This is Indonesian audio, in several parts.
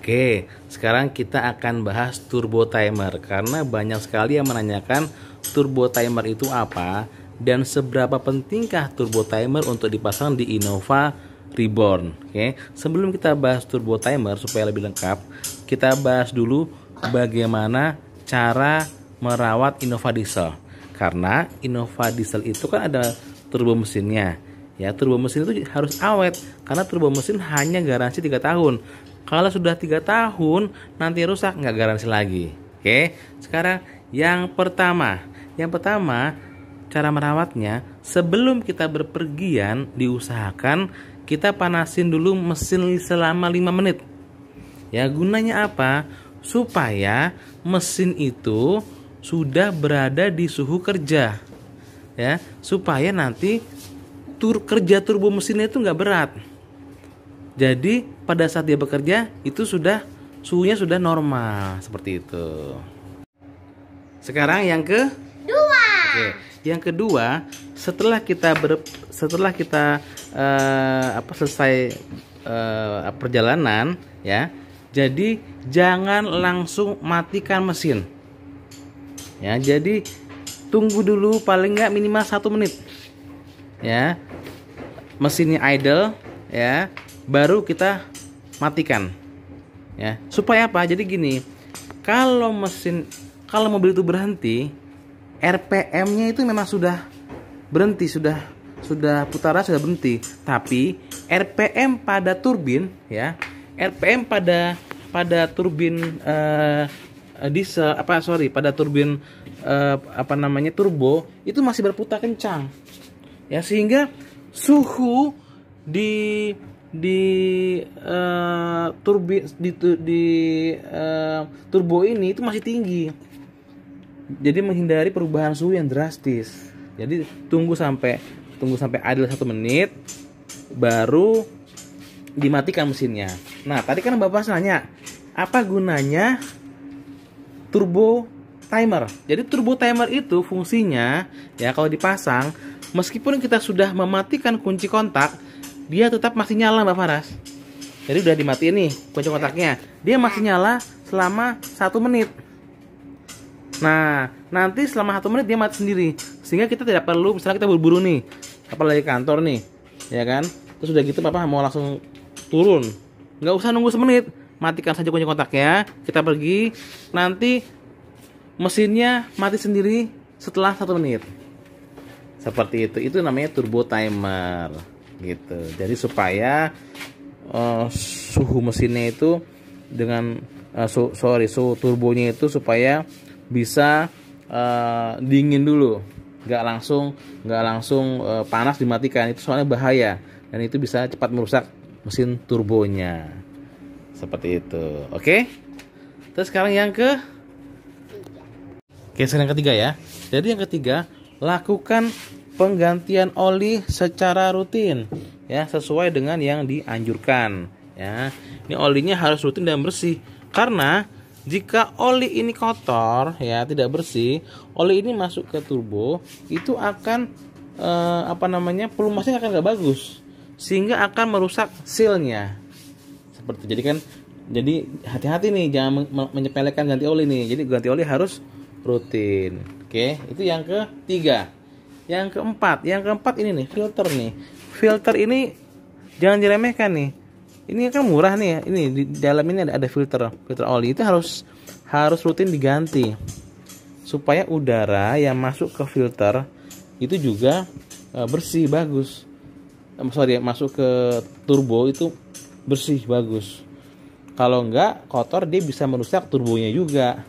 Oke, sekarang kita akan bahas turbo timer karena banyak sekali yang menanyakan turbo timer itu apa dan seberapa pentingkah turbo timer untuk dipasang di Innova Reborn. Oke, sebelum kita bahas turbo timer supaya lebih lengkap, kita bahas dulu bagaimana cara merawat Innova Diesel. Karena Innova Diesel itu kan ada turbo mesinnya. Ya, turbo mesin itu harus awet karena turbo mesin hanya garansi 3 tahun. Kalau sudah 3 tahun nanti rusak, nggak garansi lagi. Oke, sekarang yang pertama cara merawatnya sebelum kita berpergian diusahakan kita panasin dulu mesin selama 5 menit. Ya, gunanya apa? Supaya mesin itu sudah berada di suhu kerja. Ya, supaya nanti kerja turbo mesinnya itu nggak berat. Jadi pada saat dia bekerja itu suhunya sudah normal seperti itu. Sekarang yang kedua. Oke, yang kedua setelah kita selesai perjalanan ya. Jadi jangan langsung matikan mesin. Ya, jadi tunggu dulu paling nggak minimal 1 menit. Ya. Mesinnya idle ya. Baru kita matikan ya, supaya apa? Jadi gini, kalau mobil itu berhenti, RPM-nya itu memang sudah berhenti, sudah putaran sudah berhenti, tapi RPM pada turbin ya, RPM pada turbin diesel pada turbin turbo itu masih berputar kencang ya, sehingga suhu di turbo ini itu masih tinggi. Jadi menghindari perubahan suhu yang drastis. Jadi tunggu sampai idle 1 menit baru dimatikan mesinnya. Nah, tadi kan Bapak nanya, apa gunanya turbo timer? Jadi turbo timer itu fungsinya ya, kalau dipasang meskipun kita sudah mematikan kunci kontak, dia tetap masih nyala Mbak Faras. Jadi udah dimatiin nih kunci kontaknya, dia masih nyala selama 1 menit. Nah, nanti selama 1 menit dia mati sendiri, sehingga kita tidak perlu, misalnya kita buru-buru nih, apalagi kantor nih, ya kan, terus udah gitu Bapak mau langsung turun, nggak usah nunggu 1 menit, matikan saja kunci kontaknya, kita pergi, nanti mesinnya mati sendiri setelah 1 menit. Seperti itu namanya turbo timer gitu. Jadi supaya suhu mesinnya itu dengan suhu turbonya itu supaya bisa dingin dulu, nggak langsung panas dimatikan, itu soalnya bahaya dan itu bisa cepat merusak mesin turbonya. Seperti itu. Oke. Terus sekarang yang ketiga ya. Jadi yang ketiga, lakukan penggantian oli secara rutin ya, sesuai dengan yang dianjurkan ya. Ini olinya harus rutin dan bersih, karena jika oli ini kotor ya, tidak bersih, oli ini masuk ke turbo itu akan pelumasnya akan gak bagus, sehingga akan merusak sealnya. Seperti itu. Jadi hati-hati nih, jangan menyepelekan ganti oli nih. Jadi ganti oli harus rutin. Oke, itu yang ketiga. Yang keempat ini nih, filter nih. Filter ini jangan diremehkan nih. Ini kan murah nih ya. Ini di dalam ini ada filter oli. Itu harus rutin diganti. Supaya udara yang masuk ke filter itu juga bersih, bagus. Masuk ke turbo itu bersih, bagus. Kalau enggak kotor, dia bisa merusak turbonya juga.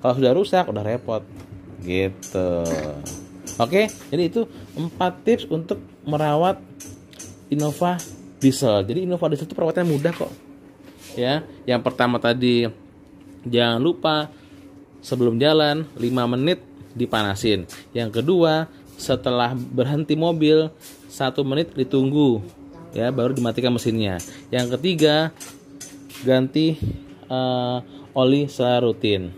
Kalau sudah rusak udah repot. Gitu. Oke, jadi itu 4 tips untuk merawat Innova Diesel. Jadi Innova Diesel itu perawatannya mudah kok. Ya, yang pertama tadi jangan lupa sebelum jalan 5 menit dipanasin. Yang kedua, setelah berhenti mobil 1 menit ditunggu ya, baru dimatikan mesinnya. Yang ketiga, ganti oli secara rutin.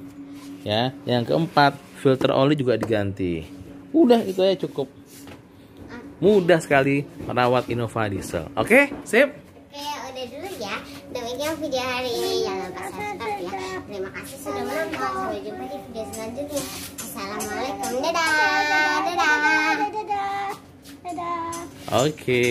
Ya, yang keempat, filter oli juga diganti. Udah, itu aja cukup. Mudah sekali merawat Innova Diesel. Oke, sip? Oke, udah dulu ya. demikian video hari ini. Jangan lupa subscribe ya. Terima kasih sudah menonton. Sampai jumpa di video selanjutnya. Assalamualaikum. Dadah. Dadah. Oke.